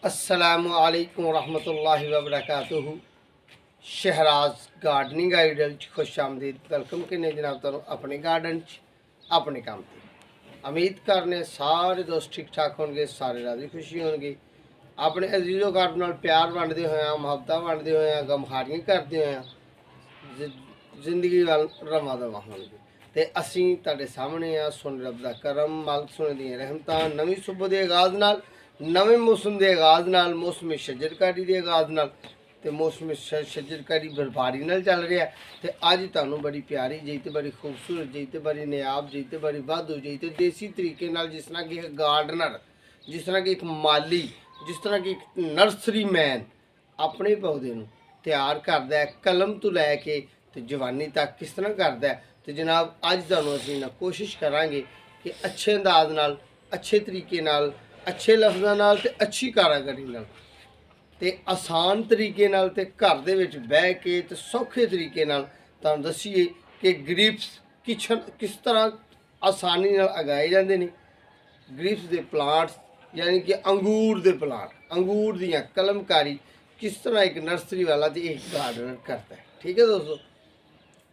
अस्सलामुअलैकुम रहमतुल्लाहि व बरकातुहू। शहराज गार्डनिंग आइडल खुश आमदीद। वेलकम करने जनाब तुहानू अपने गार्डन अपने काम ते। उम्मीद करने सारे दोस्त ठीक ठाक होंगे, सारे राजी खुशी होंगे। अपने अजीज़ो घर नाल प्यार वंडदे होए, मुहब्बत वंडदे होए, गमखारियां करदे होए जिंदगी वाल रवा दवा होंगे। तो असी तुहाडे सामने आ, सुन रब दा करम, मालिक सोने दी रहमतां, नवीं सुबह के आगाज़ नाल, नवे मौसम के आगाज़ नाल, मौसमी शजरकारी के आगाज़ नाल ते मौसमी शजरकारी बर्फारी नाल चल रहा है। तो अज तुहानू बड़ी प्यारी जी ते बड़ी खूबसूरत जी ते बड़ी नायाब जी ते बड़ी वाधू जी ते देसी तरीके नाल, जिस तरह कि एक गार्डनर, जिस तरह कि एक माली, जिस तरह कि एक नर्सरी मैन अपने पौधे नू तैयार करता है कलम तो लैके तो जवानी तक किस तरह करता है। तो जनाब अज तुहानू असीं कोशिश करांगे कि अच्छे अंदाज नाल, अच्छे तरीके नाल, अच्छे लफ्ज़ां नाल ते अच्छी कारागरी नाल ते आसान तरीके नाल ते घर दे विच बह के ते सौखे तरीके नाल तुहानू दस्सीए कि ग्रीप्स किस तरह आसानी नाल उगाए जांदे ने। ग्रीप्स दे प्लांट्स यानी कि अंगूर दे प्लांट, अंगूर दियां कलमकारी किस तरह एक नर्सरी वाला ते एक गार्डनर करता है। ठीक है दोस्तों,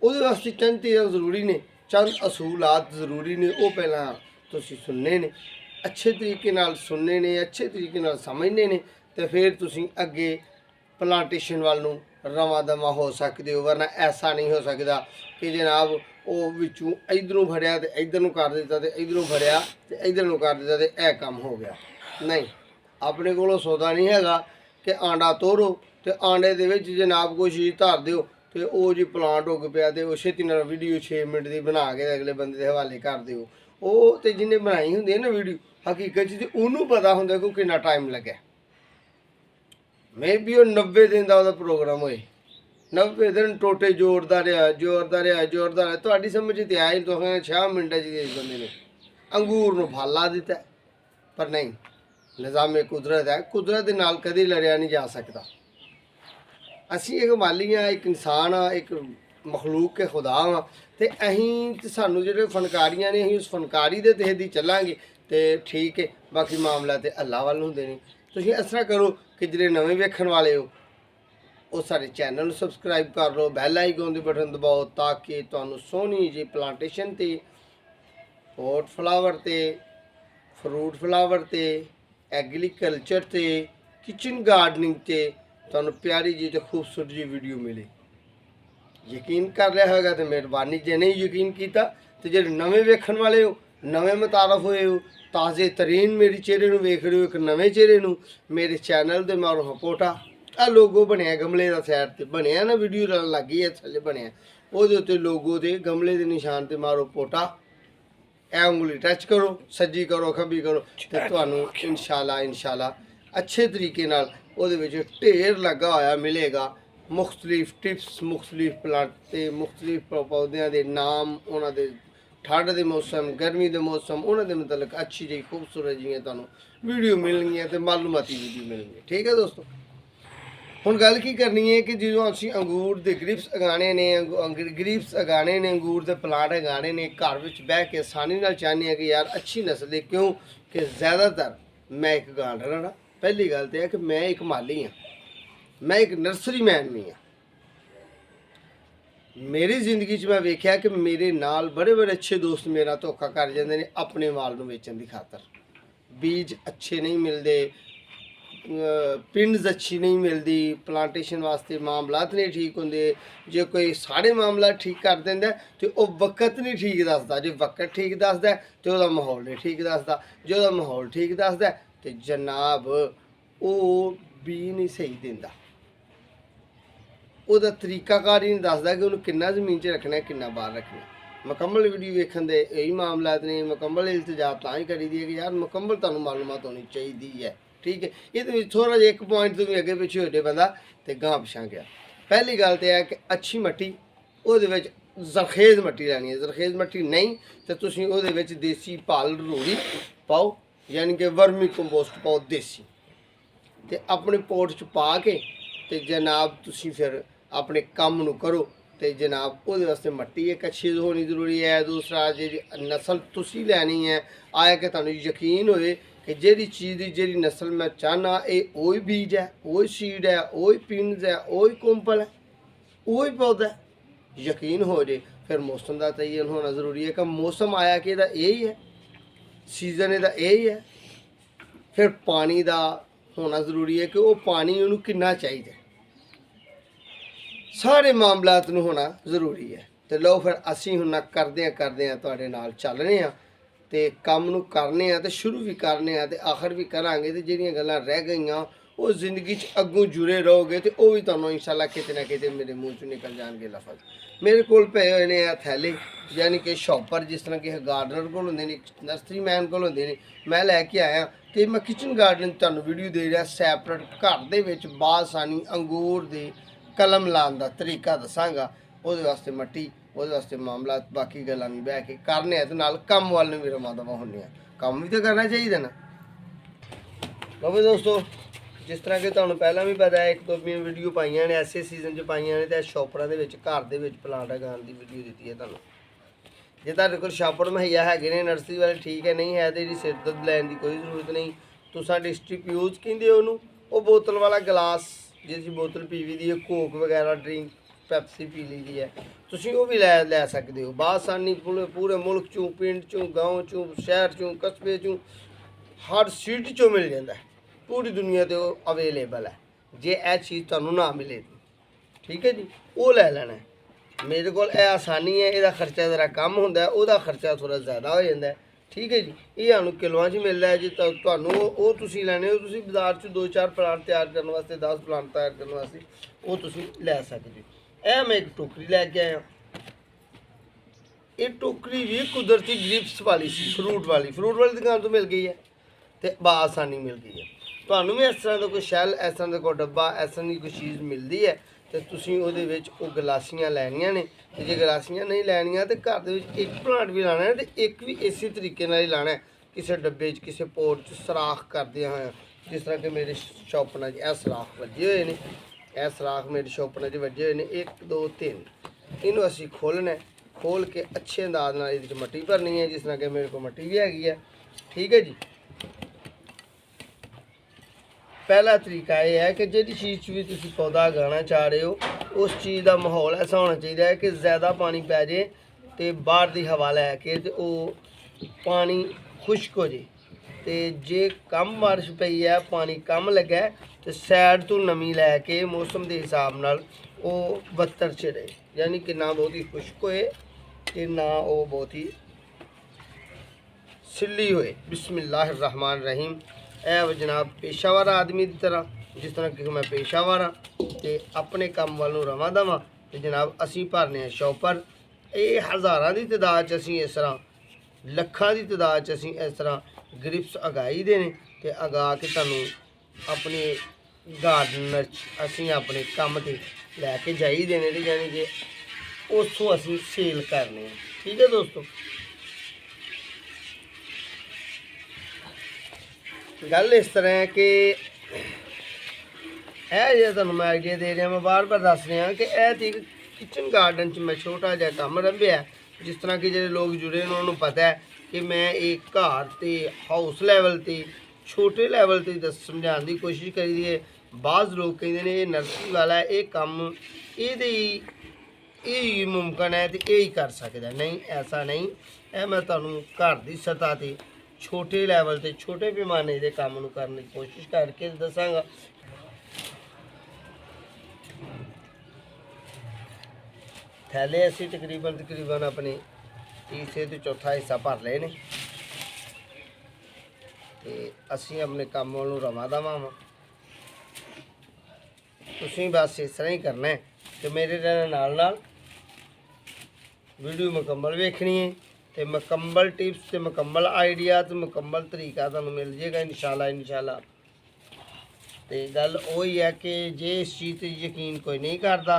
ਉਹਦੇ वास्ते चंद चीज़ां जरूरी ने, चंद असूलात जरूरी ने, वो पहला तुसीं सुनने ने, अच्छे तरीके नाल सुनने ने, अच्छे तरीके नाल समझने ने, तो फिर तुसीं अगे प्लांटेशन वाल नूं रवां दवा हो सकते हो। वरना ऐसा नहीं हो सकता कि जनाब वो विचों इधरों भरिया तो इधर नूं कर दिता, तो इधरों भरिया तो इधर नूं कर दिता, तो यह काम हो गया। नहीं, अपने कोलों सौदा नहीं हैगा कि आंडा तोड़ो तो आंडे दे विच जनाब कोई चीज़ धर दिओ तो वो जी प्लांट उग पिया तो छेती नाल वीडियो 6 मिनट की बना के अगले बंदे के हवाले कर दिओ। वो तो जिन्हें बनाई होंदी है ना वीडियो, हकीकत च उन्होंने पता होंदा कि कितना टाइम लगे। मे बी वो 90 दिन का प्रोग्राम होए, 90 दिन टोटे जोड़ता रहा जोड़ता रहा जोड़ता रहा, तो समझ तो आए तो 6 मिनटा इस बंदे ने अंगूर नूं फल ला दिता। पर नहीं, निज़ामे कुदरत है, कुदरत के नाल कभी लड़िया नहीं जा सकता। असी एक माली हाँ, एक इंसान हाँ, एक मखलूक के खुदा हाँ, तो अं सानू जो फनकारियां ने अं उस फनकारी के तहत ही चलांगे तो ठीक है। बाकी मामला तो अल्लाह वाल होंदे ने। तुसीं इस तरह करो कि जिहड़े नवे वेखण वाले हो वो सारे चैनल सबसक्राइब कर लो, बैल आइकन दी बटन दबाओ, ताकि तुहानू सोहनी जी प्लांटेशन ते, पॉट फ्लावर ते, फ्रूट फ्लावर ते, एग्रीकल्चर ते, किचन गार्डनिंग ते तुहानू प्यारी जी तो खूबसूरत जी वीडियो मिले। यकीन कर रहा होगा तो मेहरबानी, जे नहीं यकीन किया तो जो नवे वेखण वाले हो, नवे मुतारफ होए हो, ताज़े तरीन मेरे चेहरे नूं वेख रहे हो, एक नवे चेहरे नूं मेरे चैनल दे मारो सपोर्टा। आ लोगो बनया गमले का सैड से बनया ना, वीडियो लग गई है थले बनया, वो लोगो के गमले के निशान से मारो पोटा, ए उंगली टच करो, सज्जी करो खब्बी करो, तो तुहानू इंशाल्लाह अच्छे तरीके नाल ਉਹਦੇ ਵਿੱਚ ਢੇਰ लगा होया मिलेगा। मुख्तलिफ टिप्स, मुख्तलिफ प्लांट ते मुख्तलिफ पौधों के नाम, उन्होंने ठंड के मौसम, गर्मी के मौसम, उन्होंने मतलब अच्छी जी खूबसूरत जी तुहानू वीडियो मिलनी तो मालूमाती वीडियो मिलनी। ठीक है दोस्तों, हुण गल की करनी है कि जो असीं अंगूर के ग्रिप्स उगाने ने, ग्रिप्स उगाने ने, अंगूर के प्लांट उगाने ने, घर में बह के आसानी नाल चाहते हैं कि यार अच्छी नस्ल है। क्यों कि ज़्यादातर मैं एक गार्डनर हाँ। पहली गल तो है कि मैं एक माली हाँ, मैं एक नर्सरी मैन भी हाँ। मेरी जिंदगी मैं वेख्या कि मेरे नाल बड़े बड़े अच्छे दोस्त मेरा धोखा कर जाते हैं अपने माल नूं वेचण की खातर। बीज अच्छे नहीं मिलते, पिंड्स अच्छी नहीं मिलती, प्लांटेशन वास्ते मामलात नहीं ठीक होंगे। जो कोई साढ़े मामला ठीक कर देंदा तो वह वक्त नहीं ठीक दसदा, जो वक्त ठीक दसदा तो वह माहौल नहीं ठीक दसदा, जो माहौल ठीक दसदा तो जनाब वो भी नहीं सही देंदा, ਉਹਦਾ तरीकाकार ही नहीं दसदा कि उन्होंने कितना जमीन च रखना है, कितना बाहर रखना है। मुकम्मल वीडियो वेखण दे यही मामलात ने, मुकम्मल इल्तजा तां ही करी दी है कि यार मुकम्मल तुहानू मालूमात होनी चाहिए है। ठीक है, ये थोड़ा जिहा एक पॉइंट तो भी अगे पिछे हो जाए बंदा तो गांह पिछां गया। पहली गल तो है कि अच्छी मट्टी, ਉਹਦੇ ਵਿੱਚ ਜ਼ਰਖੇਜ਼ मट्टी लैनी है। ਜ਼ਰਖੇਜ਼ मट्टी नहीं तो तुसीं ਉਹਦੇ ਵਿੱਚ देसी पाल रूड़ी पाओ, यानी कि वर्मी कंपोस्ट पाओ देसी, तो अपने पोट च पा के तो जनाब तुसीं फिर अपने काम नूं करो। तो जनाब वो वास्ते मट्टी एक अच्छी होनी जरूरी है। दूसरा जी नस्ल तुसीं लैनी है, आया कि तुहानू यकीन होए कि जिहड़ी चीज़ की जिहड़ी नस्ल मैं चाहना ये वही बीज है, वही सीड है, वही पिंज है, वही कुंपल है, वही पौधा है, यकीन हो जाए। फिर मौसम का तयन होना ज़रूरी है कि मौसम आया कि यही है, सीजन ਇਹਦਾ यही है। फिर पानी का होना ज़रूरी है कि वो पानी उन्होंने कितना चाहिए, सारे मामलात ਨੂੰ होना ज़रूरी है। तो लो फिर असी हुण करदे तुहाडे नाल चल रहे हैं तो काम नूं करने तो शुरू भी करने तो आखिर भी करांगे। तो जिहड़ियां गल्लां रह गईयां वो जिंदगी च अग्गों जुड़े रहोगे तो वो भी तुहानूं इंशाअल्लाह किते ना किते मेरे मूँह चों निकल जाएंगे लफज। मेरे कोल पए होए ने थैले, यानी कि शॉपर जिस तरह कि गार्डनर कोल होंदे ने, नर्सरी मैन कोल होंदे ने, मैं लैके आया तो मैं किचन गार्डन तुहानूं वीडियो दे रहा सैपरेट घर दे विच बासानी अंगूर दे कलम लाने का तरीका दसांगा। ਉਹਦੇ ਵਾਸਤੇ मट्टी, ਉਹਦੇ वास्ते मामला, बाकी गल्लां भी बह के करने तो नाल कम वाल भी रवा दवा होने, काम भी तो करना चाहिए ना। लो भी दोस्तों, जिस तरह कि तुहानूं पहला भी पता है, एक दो वीडियो पाइयां ने ऐसे सीजन च पाइयां ने, तो शॉपरां दे विच घर दे विच प्लांट लगाउण दी वीडियो दित्ती है तुहानूं। जे तुहाडे कोल शॉपर मुहैया हैगे ने नर्सरी वाले ठीक है, नहीं है तो जी सिरदर्द लैण दी कोई जरूरत नहीं। तुसां डिस्ट्रिक यूज कहिंदे उहनूं, वो बोतल वाला गिलास जिस बोतल पीवी दी है, कोक वगैरह ड्रिंक पैप्सी पी ली दी है, तुसीं वो भी लै सकते हो बासानी। पूरे मुल्क चों, पिंड चों, गाँव चों, शहर चों, कस्बे चों, हर सिटी चों मिल जाता है, पूरी दुनिया ते वो अवेलेबल है। जे यह चीज़ तुहानूं ना मिले ठीक है जी, वो लै लेना है। मेरे को आसानी है, यदा खर्चा ज़रा कम होंदा है, वह खर्चा थोड़ा ज़्यादा हो जाता है ठीक है जी। ये सानूं किलोआं च मिलदा है जी। तुहानूं वो तुसीं लैणे हो, तुसीं बाज़ार च 2-4 प्लांट तैयार करने वास्ते, 10 प्लांट तैयार करने वास्ते वो तुसीं लै सकदे हो। यह मैं एक टोकरी लैके आया, ये टोकरी भी कुदरती ग्रिप्स वाली सी, फ्रूट वाली दुकान तो मिल गई है तो बआसानी मिल गई है। तुहानूं भी इस तरह का कोई शैल, इस तरह का कोई डब्बा, इस तरह की कोई चीज़ मिलती है तो तुसीं उहदे विच वो गलासियां लैनियां ने। ते जे गलासियां नहीं लैनियां तो घर दे विच एक प्लांट भी लाना है, तो एक भी इसी तरीके नाल ही लाना है, किसी डब्बे च, किसी पोट च सराख करदे होए, जिस तरह कि मेरे शॉपनां च सराख वजे हुए ने। यह सराख मेरे शॉपनां च वजे हुए ने 1 2 3। इनू असी खोलना है, खोल के अच्छे अंदाज नाल इहदे च मट्टी भरनी है, जिस तरह कि मेरे को मट्टी भी हैगी है ठीक है जी। पहला तरीका यह है कि जिहड़ी चीज़ भी तुसीं पौधा उगाना चाह रहे हो, उस चीज़ का माहौल ऐसा होना चाहिए है कि ज़्यादा पानी पै जाए तो बाहर की हवा लैके तो वो पानी खुश्क हो जाए, तो जे कम बारिश पई है, पानी कम लगे तो सैड तो नमी लैके मौसम के हिसाब नाल वो बत्तर च रहे, यानी कि ना बहुत ही खुश्क होए ते ना वो बहुत ही सिल्ली होए। बिस्मिल्लाहिर्रहमानिर्रहीम। ए जनाब पेशावर आदमी की तरह, जिस तरह कि मैं पेशावर हाँ तो अपने काम वालों रवा दवा, तो जनाब असी भरने शॉपर। ये हज़ारां की तादाद असी इस तरह, लखां की तादाद असी इस तरह ग्रिप्स उगाई दे ने, ते उगा के तुहानूं अपने गार्डनर असी अपने काम ते लैके जाई देने, यानी कि उसों असी सेल करने ठीक है दोस्तों। गल इस तरह है कि जो तुहानूं मैं आइडिया दे रहा, मैं बार बार दस रहा कि यह तो किचन गार्डन च मैं छोटा जिहा काम रंभिया, जिस तरह कि जो लोग जुड़े हैं उन्होंने पता है कि मैं एक घर ते हाउस लैवल ते छोटे लैवल ते समझाने की कोशिश करी है। बाज़ लोग कहते हैं ये नर्सरी वाला है, ये काम ये मुमकिन है तो यही कर सकता, नहीं ऐसा नहीं है। मैं तुहानूं घर की सतह ते छोटे लैवल ते छोटे पैमाने के काम नूं करने की कोशिश करके दसांगा। थैले असी तकरीबन अपने तीसरे तो चौथा हिस्सा भर ले ने, ते असी अपने काम नूं रवा दवा वा। तुसीं बस इस तरह ही करना है कि मेरे नाल वीडियो मुकम्मल वेखनी है, तो मुकम्मल टिप्स तो मुकम्मल आइडिया तो मुकम्मल तरीका तुहानूं मिल जाएगा इंशाल्लाह। तो गल वही है कि जे इस चीज़ पर यकीन कोई नहीं करता,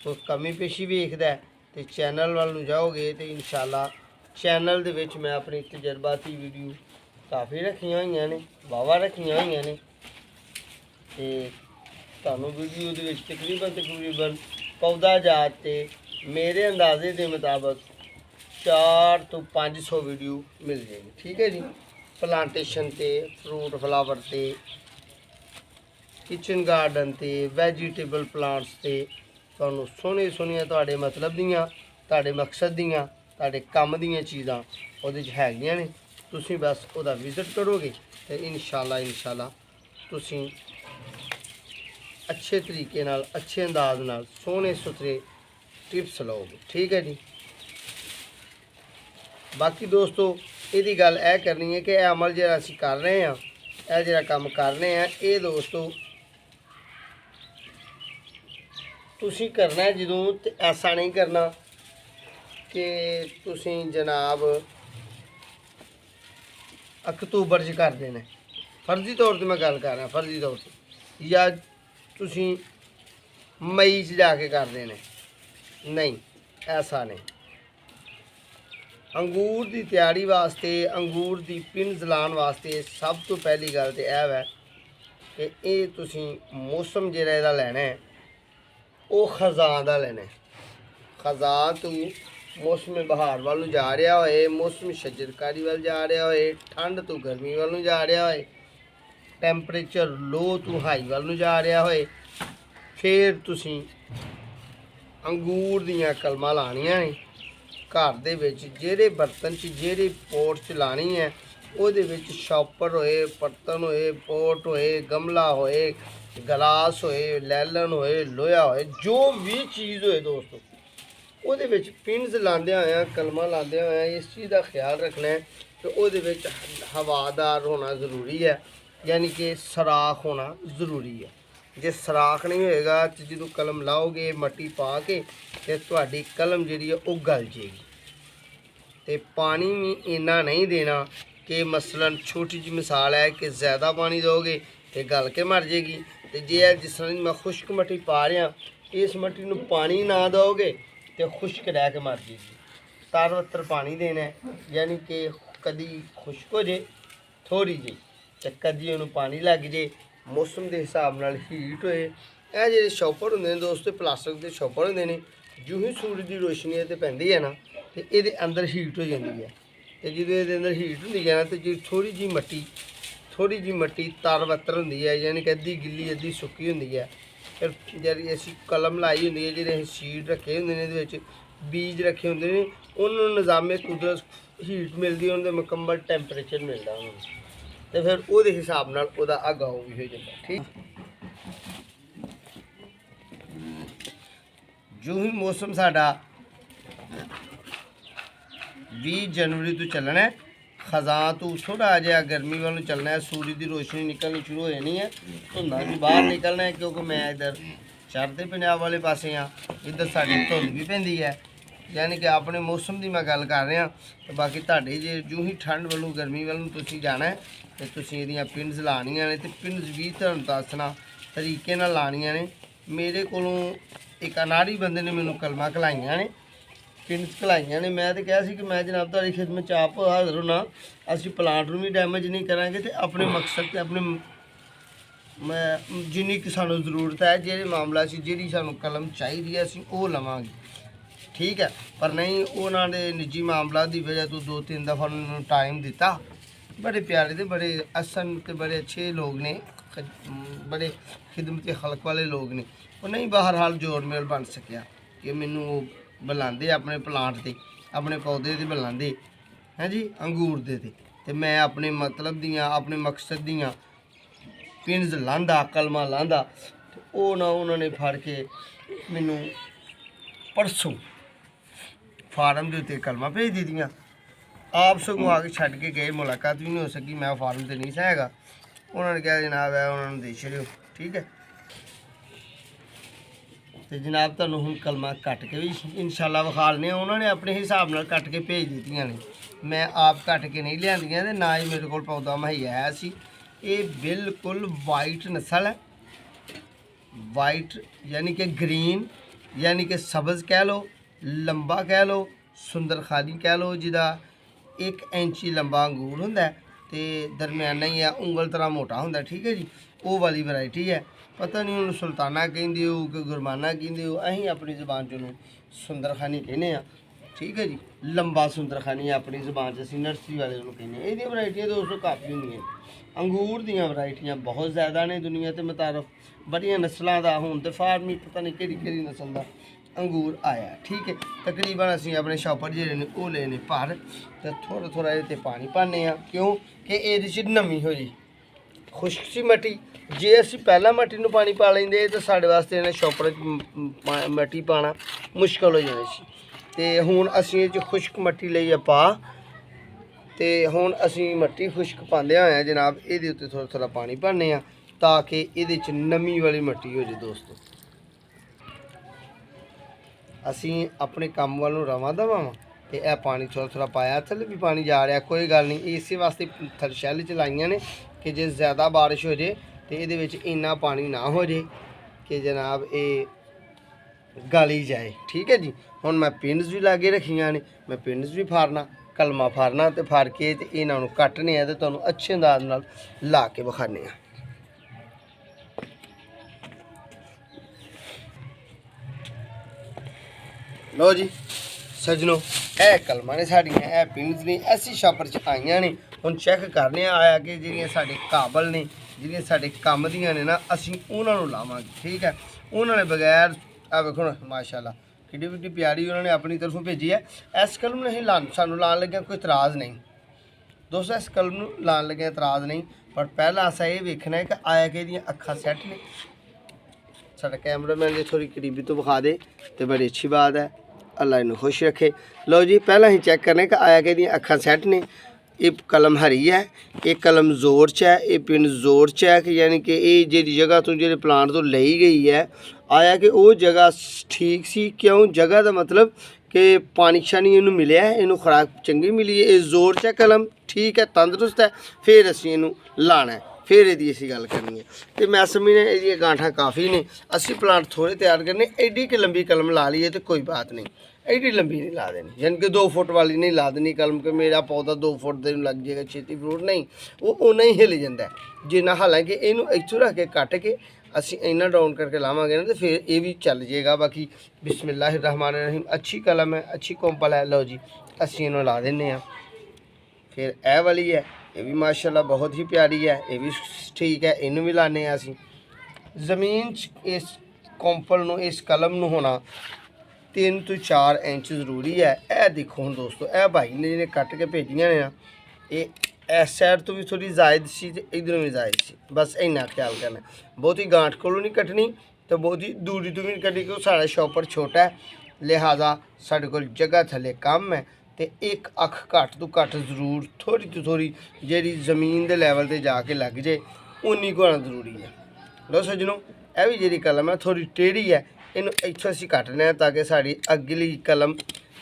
तो कमी पेशी वेखदा है, तो चैनल वाल जाओगे तो इंशाल्लाह चैनल दे विच मैं अपनी तजर्बाती वीडियो काफ़ी रखियां हुई ने, वाहवा रखियां हुई ने, तो तुहानूं वीडियो दे विच तकरीबन पौधा जात ते मेरे अंदाजे के मुताबिक 400 तो 500 वीडियो मिल जाएगी ठीक है जी। प्लांटेशन ते फ्रूट फ्लावर ते किचन गार्डन ते वैजीटेबल प्लांट्स ते तुहानूं सोहने सोहनियां तुहाडे मतलब दियां तुहाडे मकसद दियां तुहाडे कम दियां चीज़ां उहदे च हैगियां ने। तुसीं बस उहदा विजिट करोगे तो इंशाल्लाह तुसीं अच्छे तरीके नाल अच्छे अंदाज नाल सोहने सुथरे टिप्स लओगे। ठीक है जी। बाकी दोस्तों यदी गल यह करनी है कि यह अमल जो असीं कर रहे हैं, यह जो काम कर रहे हैं, ये दोस्तों तुसीं करना है जदों, तो ऐसा नहीं करना कि तुसीं जनाब अक्तूबर च कर देना। फर्जी तौर पर मैं गल कर रहा, फर्जी तौर पर, या तुसीं मई च जाके कर देने, नहीं ऐसा नहीं। अंगूर की तैयारी वास्ते, अंगूर की पिन्स लाने वास्ते सब तो पहली गल तो यह है कि ये तुसीं मौसम जिहड़ा इहदा लैना है वो खजां दा लेना है। खजां तो मौसम बहार वालों जा रहा होए, मौसम शजरकारी वाल जा रहा होए, ठंड तो गर्मी वालों जा रहा होए, टैंपरेचर लो तो हाई वालों जा रहा होए, फिर तुसीं अंगूर दियां कलमां लानियां ने। घर दे विच जेहड़े बर्तन च जेहड़े पोट च लानी है उहदे विच शॉपर होए, बर्तन होए, पोट होए, गमला होए, गलास होए, लैलन होए, लोहा होए, जो भी चीज़ होए दोस्तों उहदे विच पिन्स लांदे होए, कलमां लांदे होए इस चीज़ का ख्याल रखना है कि उहदे विच हवादार होना ज़रूरी है, यानी कि सराख होना ज़रूरी है। जे सराख नहीं होएगा तो जो कलम लाओगे मट्टी पा के तो तुहाडी कलम जिहड़ी है वो गल जाएगी। तो पानी भी इन्ना नहीं देना कि मसलन छोटी जी मिसाल है कि ज़्यादा पानी दोगे तो गल के मर जाएगी। तो जे जिस तरह मैं खुश्क मट्टी पा रहा, इस मट्टी में पानी ना दोगे तो खुश्क रह के मर जाएगी। तारवत्र पानी देना है, यानी कि कदी खुश्क हो जाए थोड़ी जी तो कदी उन्होंने पानी लग जाए, मौसम के हिसाब नाल हीट होए। यह जो शॉपर होंगे दोस्तों प्लास्टिक के शॉपर होंगे ने, जो ही सूरज की रोशनी है तो पैंदी है ना तो ये अंदर हीट हो जाती है। तो जो ये अंदर हीट होंगी है ना तो जो थोड़ी जी मट्टी तारवत्र होंगी है, यानी कि अद्धी गिल्ली अद्धी सुक्की होंगी है। फिर जी असी कलम लाई होंगी है, जो सीड रखे होंगे ने, ये बीज रखे होंगे ने, उन्होंने निज़ामे कुदरत हीट मिलती है, उन्हें मुकम्मल टैंपरेचर मिलता उन्होंने, तो फिर वो हिसाब नाल उहदा अगाव भी हो जाता। ठीक, जो ही मौसम साडा 20 जनवरी तो चलना है, खजां तो थोड़ा जहा गर्मी वालों चलना है, सूरज की रोशनी निकलनी शुरू हो जानी है, धुंदा भी बाहर निकलना है, क्योंकि मैं इधर चढ़ते पंजाब वाले पासे हाँ, इधर साड़ी धुंद भी पैंदी है, यानी कि अपने मौसम की मैं गल कर रहा। तो बाकी तुहाडे जे जो ही ठंड वालों गर्मी वालों तुसीं जाना है तो तुसीं इहदियां पिन्स लानियां ने, तो पिन्स भी तुहानूं दसना तरीके नाल लानियां ने। मेरे कोलों एक अनाड़ी बंदे ने मैनूं कलमां घलाइयां ने, पिन्स घलाइयां ने, मैं तो कहा सी कि मैं जनाब तुहाडी खिदमत च आप हाज़र होना, असीं प्लांट नूं भी डैमेज नहीं करांगे तो अपने मकसद ते अपने जिन्नी कि सानूं जरूरत है, जिहड़े मामला च जिहड़ी सानूं कलम चाहिदी है असीं ओह लवांगे। ठीक है, पर नहीं उन्होंने निजी मामला की वजह तो 2-3 दफ़ा उन्होंने टाइम दिता। बड़े प्यारे थे, बड़े असन ते बड़े अच्छे लोग ने, बड़े खिदमत खलक वाले लोग ने। और नहीं बहरहाल जोड़ मेल बन सकिया कि मैनू बुलाते अपने प्लांट से, अपने पौधे से बुलाते हैं जी, अंगूर दे ते मैं अपने मतलब दियाँ अपने मकसद दियाँ पिन्स लांदा कलमां लांदा, तो ना उन्होंने फड़ के मैनू परसों फार्म के उत्ते कलमां भेज दी। आप सगों आके छड़ के गए, मुलाकात भी नहीं हो सकी, मैं फार्म से नहीं सैगा, उन्होंने कहा जनाब है उन्होंने दे छड़ियो। ठीक है, तो जनाब तुहानूं हुण कलमां कट के भी इंशाल्लाह विखा लने, उन्होंने अपने हिसाब नाल कट के भेज दित्तियां ने, मैं आप कट के नहीं लियांदियां ते ना ही मेरे कोल पौधा मुहैया है सी। ये बिल्कुल वाइट नस्ल है, वाइट यानी कि ग्रीन, यानी कि सब्ज़ कह लो, लंबा कह लो, सुंदर खाली कह लो, जिदा 1 इंची लंबा अंगूर होंदा है ते दरम्याना ही है, उंगल तरह मोटा होंदा। ठीक है जी, वो वाली वैरायटी है। पता नहीं उन्होंने सुल्ताना कहिंदे हो कि गुरमाना कहिंदे हो, अहीं अपनी ज़बान च उन्होंने सुंदर खानी कहने। ठीक है जी। लंबा सुंदरखानी अपनी जबान च असीं नर्सरी वाले नूं कहने। इहदी वैरायटियां दोस्तों काफ़ी होंदियां। अंगूर दियां वैरायटियां बहुत ज़्यादा ने दुनिया ते मुतारफ, बड़ियां नस्लों का हुण ते फार्म ही पता नहीं केड़ी नस्ल का अंगूर आया। ठीक है, तकरीबन असीं अपने शॉपर जेह्ड़े ने ओह लेने भर ते थोड़ा थोड़ा इहदे पानी पाने आ, क्यों कि इहदे च नमी हो जी, खुश्क सी मट्टी। जे असीं पहला मट्टी नूं पानी पा लैंदे तो साढ़े वास्ते इन्हें शॉपर मट्टी पाना मुश्किल हो जानी सी। ते हुण असीं इह च खुश्क मट्टी लईए पा, ते हुण असीं मट्टी खुश्क पांदे होए जनाब इहदे उत्ते थोड़ा थोड़ा पानी पाने आ ताकि इहदे च नमी वाली मट्टी हो जाए। दोस्तों असीं अपने काम वाल नूं रवां दवां ते यह पानी थोड़ा थोड़ा पाया, थल्ले भी पानी जा रहा कोई गल नहीं। इस वास्ते शैल च लाइयां ने कि जे ज़्यादा बारिश हो जाए तो ये इन्ना पानी ना हो जाए कि जनाब ये गली जाए। ठीक है जी। हुण मैं पिन्स भी लागे रखियां ने, मैं पिन्स भी फारना, कलमा फारना तो फार के ते इन्हां नूं कट्टने आ ते तुहानूं अच्छे अंदाज नाल ला के विखाने आ। लो जी सजनों, यह कलमां ने साड़ियां, यह पिन्स ने ऐसी शॉपर च आईयां ने। हुण चैक करने आया कि जिहड़ियां साडे काबल ने, जिहड़ियां साडे कम दियां ने ना, असीं उहनां नूं लावांगे। ठीक है, उन्होंने बगैर आ वेखो ना माशाअल्लाह किड्डी किड्डी प्यारी उन्होंने अपनी तरफों भेजी है। इस कलम नूं असीं सानूं लाण लग्गे कोई इतराज़ नहीं दोस्तों, इस कलम नूं लाण लग्गे इतराज़ नहीं, पर पहला असां ये वेखना है कि आया कि इहदियां अखां सैट ने। साडा कैमरामैन जे थोड़ी करीबी तो विखा दे तो बड़ी अच्छी बात है, अल्लाह इन्हूं खुश रखे। लो जी पहला असीं चैक करने कि आया कि इहदियां अखां सैट ने। ये कलम हरी है, ये कलम जोर च है, ये पिन जोर च है कि यानी कि ये जी जगह तो जो प्लांट तो ली गई है, आया कि वो जगह ठीक सी। क्यों जगह का मतलब कि पानी शानी इनू मिले, इनू खुराक चंगी मिली है, ये जोर च है कलम, ठीक है, तंदरुस्त है। फिर असी इनू लाना है, फिर यदि असी गल करनी है तो मैं समझने ये गांठा काफ़ी ने। असी प्लांट थोड़े तैयार करने, एडी कि लंबी कलम ला लीए तो कोई बात नहीं, एडी लंबी नहीं ला देनी, यानी कि 2 फुट वाली नहीं ला देनी कलम कि मेरा पौधा 2 फुट दे लग जाएगा छेती फ्रूट, नहीं, वो उन्ना ही हिल जाता है जिन्ना। हालांकि इनू इत्थों रख के कट के असी इन्ना डाउन करके लावांगे ना तो फिर ये भी चल जाएगा। बाकी बिस्मिल्लाहिर्रहमानिर्रहीम, अच्छी कलम है, अच्छी कोंपल है। लो जी असी इन्हों ला दें। फिर यह वाली है, ये भी माशाल्लाह बहुत ही प्यारी है, ये भी ठीक है, इनू भी लाने असी। जमीन इस कोंपल नूं, इस कलम नूं होना 3 तो 4 इंच जरूरी है। यह देखो हुण दोस्तों, यह भाई ने जिन्हें कट के भेजियां ने ना, ये इस साइड तो भी थोड़ी जायद सी ते इधरों भी जायद सी, बस इन्ना ख्याल करना। बहुती गांठ कोलों नहीं कटनी तो बहुती दूरी तो भी नहीं कटनी, क्योंकि साढ़ा शॉपर छोटा है, लिहाजा साढ़े कोल जगह थले कम है। तो एक अख घट तो घट जरूर थोड़ी तो थोड़ी जी जमीन के लैवल पर जाके लग जाए उन्नी को होना जरूरी है। लो सजनों, यह भी जी कलम है थोड़ी टेढ़ी है, इनू इत्थों असीं कट्टना है ताकि साड़ी अगली कलम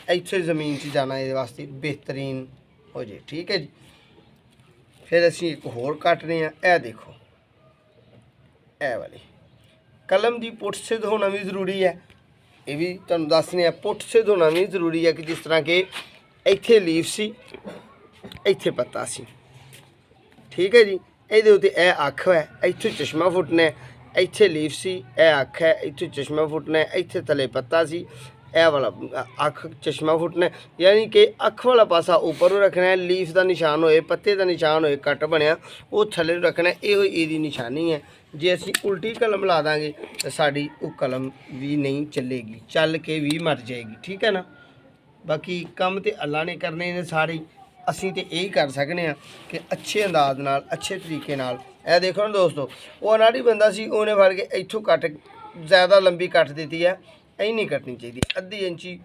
इत्थे जमीन च जाना ये वास्ते बेहतरीन हो जाए। ठीक है जी। फिर असीं एक होर कट्टने हैं, यह देखो यह वाली कलम की पुट सिद्ध होना भी जरूरी है, ये भी तुहानूं दसने पुट सिद्ध होना भी जरूरी है कि जिस तरह के इत्थे लीफ सी, इत्थे पत्ता सी। ठीक है जी। ये उत्ते यह अख है, इत्थे चश्मा फुटना है, इत्थे लीफ सी, यह अख है, इत्थे चश्मा फुटना है, इत्थे थले पत्ता सी, यह वाला अख चश्मा फुटना है, यानी कि अख वाला पासा ऊपर रखना है, लीफ का निशान होए, पत्ते का निशान होए, कट बनया वो थले रखना है। यो यदी निशानी है। जे असी उल्टी कलम ला देंगे तो साड़ी वो कलम भी नहीं चलेगी, चल के भी मर जाएगी। ठीक है ना। बाकी काम तो अल्लाह ने करने ने सारे, असी तो यही कर सकते हैं कि अच्छे अंदाज नाल अच्छे तरीके नाल। यह देखो ना दोस्तों, वो अनाड़ी बंदा सी, उन्हें फड़ के इत्थों कट ज़्यादा लंबी कट दी है, यही नहीं कटनी चाहिए, अद्धी इंची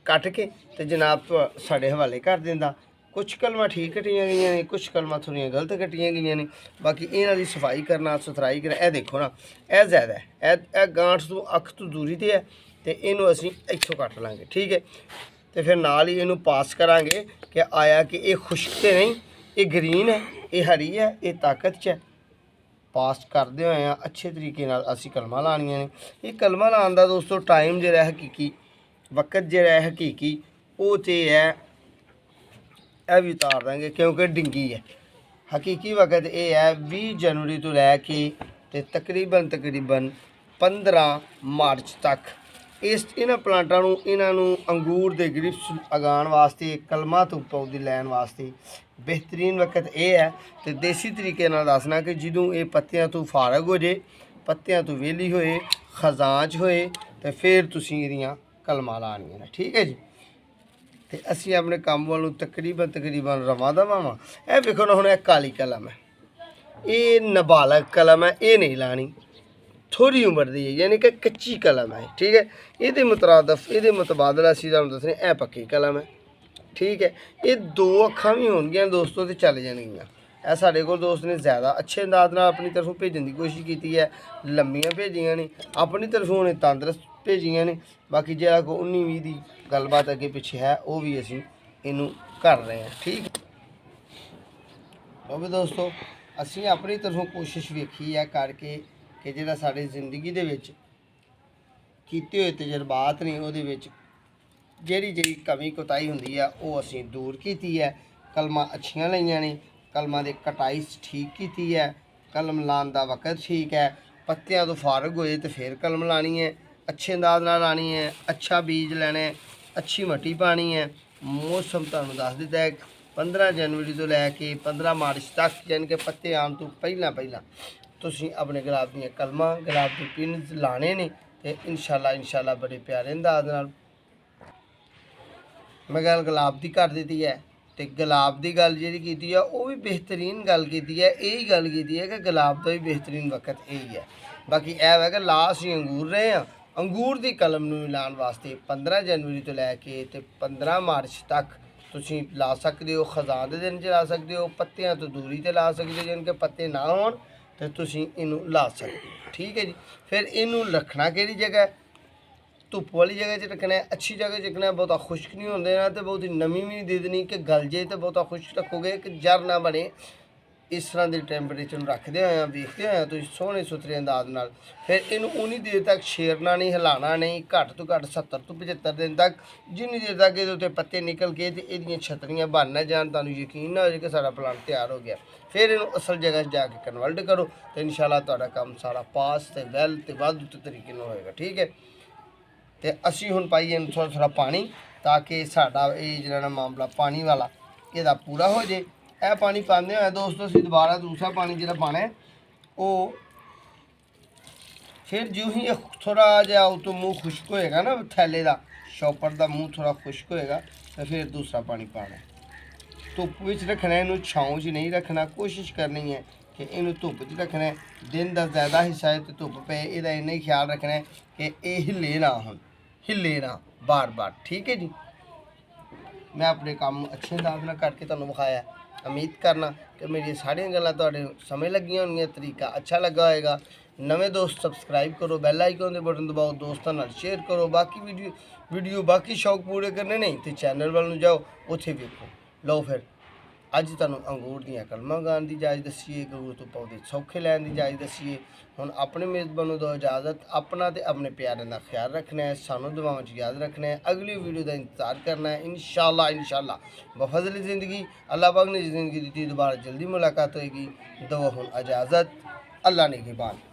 कट के तो जनाब तो साढ़े हवाले कर देंदा। कुछ कलमां ठीक कटियां गई ने, कुछ कलमां थोड़ियां गलत कटियां गई ने। बाकी इन्हां दी सफाई करना सुथराई करना, यह देखो ना यह ज़्यादा है, यह गांठ तो अख तो दूरी ते है, तो इनू असीं इत्थों कट लांगे। ठीक है। तो फिर नाल ही इनू पास करांगे कि आया कि ये खुश्क तो नहीं, ये ग्रीन है, ये हरी है, ये ताकत च है। पास करते हुए अच्छे तरीके नाल असीं कलमां लानियां ने। ये कलमां लाने दा दोस्तों टाइम जिहड़ा हकीकी वक्त जिहड़ा हकीकी वो तो है, यह भी उतार देंगे क्योंकि डिंगी है। हकीकी वक्त ये है 20 जनवरी तो लैके तकरीबन 15 मार्च तक इस इन्हां प्लांटां नूं इन्हां नूं अंगूर दे ग्रिप्स उगाउण वास्ते कलमां तो पौधे लैण वास्ते बेहतरीन वक्त ये है। तो देसी तरीके नाल दसना कि जदों ये पत्तियां तो फारग हो जाए, पत्तियां तो वेली होए, खजांच होए, तो फिर तुसीं इहदियां कलमां लाणियां ने। ठीक है जी। तो असीं अपने काम वालों तकरीबन रवां दवां वां। ये वेखो ना, हुण ये काली कलम है, ये नाबालग कलम है, ये नहीं लानी, थोड़ी उम्र दी है, यानी कि कच्ची कलम है। ठीक है। ये मुतरादफ ये मुतबादल असीं तुहानूं दस्सने ये पक्की कलम है। ठीक है। ये दो अखां भी होणगियां दोस्तों तो चल जाणगियां। ਇਹ ਸਾਡੇ ਕੋਲ ਦੋਸਤ ने ज़्यादा अच्छे अंदाज नाल अपनी तरफों भेजने की कोशिश की है, लम्मियां भेजियां ने अपनी तरफों ने, तंदरुस्त भेजियां ने। बाकी जो को 19-20 की गलबात अगे पिछे है वो भी असीं इनू कर रहे हैं। ठीक है दोस्तों, असीं अपनी तरफों कोशिश वेखी है करके कि जिहड़ा साडी जिंदगी दे विच कीते हुए तजर्बात ने उहदे विच जिहड़ी कमी कोताही हुंदी है वो असीं दूर कीती है। कलमां अच्छियां लईआं ने, कलमां दी कटाई ठीक कीती है, कलम लाने का वक्त ठीक है, पत्तियां तो फारग होए तो फिर कलम लानी है, अच्छे अंदाज नाल लानी है, अच्छा बीज लेना है, अच्छी मट्टी पानी है। मौसम तुहानूं दस दित्ता है 15 जनवरी तो लैके 15 मार्च तक, यानी कि पत्ते आउण तो पहला तुसीं अपने गुलाब दीयां कलमां, गुलाब दे पिन्स लाने ने। ते इंशाअल्लाह बड़े प्यारे अंदाज नाल मैं गल गुलाब की कर दी है। तो गुलाब की गल जी की है वो भी बेहतरीन गल की है, यही गल की है कि गुलाब का भी बेहतरीन वक्त यही है। बाकी यह है कि ला असीं अंगूर रहे हैं, अंगूर की कलम में लाने वास्ते 15 जनवरी तो लैके 15 मार्च तक तुसीं ला सकते हो। खजान के दिन च ला सकते हो, पत्तियां तो दूरी ते ला सकते हो, जिन के पत्ते ना हो तो तुसीं इनू ला सकते हो। ठीक है जी। फिर इनू रखना किहड़ी जगह, धुप्प वाली जगह च रखना है, अच्छी जगह च रखना है, बहुता खुश्क नहीं होंदे ना तो बहुत नमी भी नहीं दे देनी कि गल जाए, तो बहुता खुश्क रखोगे कि जर ना बने। इस तरह के टैंपरेचर रखते हुए वेखते हुए तो सोहने सुथरे अंदाज नाल फिर इनू उन्नी देर तक शेरना नहीं, हिलाना नहीं, घट तो घट 70 तो 75 दिन तक, जिन्नी देर तक ये पत्ते निकल के तो ये छतरियाँ बन ना जान, तुहानूं यकीन ना हो जाए कि साडा प्लांट तैयार हो गया। फिर इनू असल जगह जाके कन्वर्ट करो तो इंशाअल्लाह तुहाडा काम सारा पास तो वैल तो वाधू तरीके नाल होएगा। ठीक है। तो असी हुण पाइए थोड़ा पानी ताकि साडा ये जिहड़ा मामला पानी वाला इहदा पूरा हो जाए। यह पानी पाते हुए दोस्तों असीं दोबारा दूसरा पानी जिहड़ा पाना है वो फिर जो ही थोड़ा जिहा उतों मूँह खुश्क होएगा ना, थैले का शॉपर का मूँह थोड़ा खुश्क होएगा तो फिर दूसरा पानी पाना है। धुप्प विच रखना है, इनू छाँव च नहीं रखना। कोशिश करनी है कि इनू धुप्प च रखना है। दिन का ज़्यादा हिस्सा है तो धुप्प पे इहदा इन्ना ही ख्याल रखना है कि ये हिले ना, हुण हिले ना बार बार। ठीक है जी। मैं अपने काम अच्छे अंदाज नाल करके तुहानूं विखाया। उम्मीद करना कि मेरी सारियां गल्लां तुहाडे समझ लगियां होणगियां, तरीका अच्छा लगा होएगा। नवे दोस्त सबसक्राइब करो, बैल आइकन दे बटन दबाओ, दोस्तों नाल शेयर करो। बाकी वीडियो बाकी शौक पूरे करने नहीं तो चैनल वाल नूं जाओ, उत्थे वेखो। लो फिर अज तुहानूं अंगूर दीयां कलमां उगाउण दी जाच दस्सीए, अंगूर तो पौधे सौखे लैण दी जाच दस्सीए। हुण अपने मेज़बानों दो इजाज़त, अपना ते अपने प्यारें दा ख्याल रखना है, सानूं दुआवां च याद रखना है, अगली वीडियो का इंतजार करना है। इंशाअल्लाह बफज़ल ज़िंदगी अल्लाह पाक ने ज़िंदगी दी दोबारा जल्दी मुलाकात होएगी। दो हुण इजाज़त, अल्लाह निगहबान।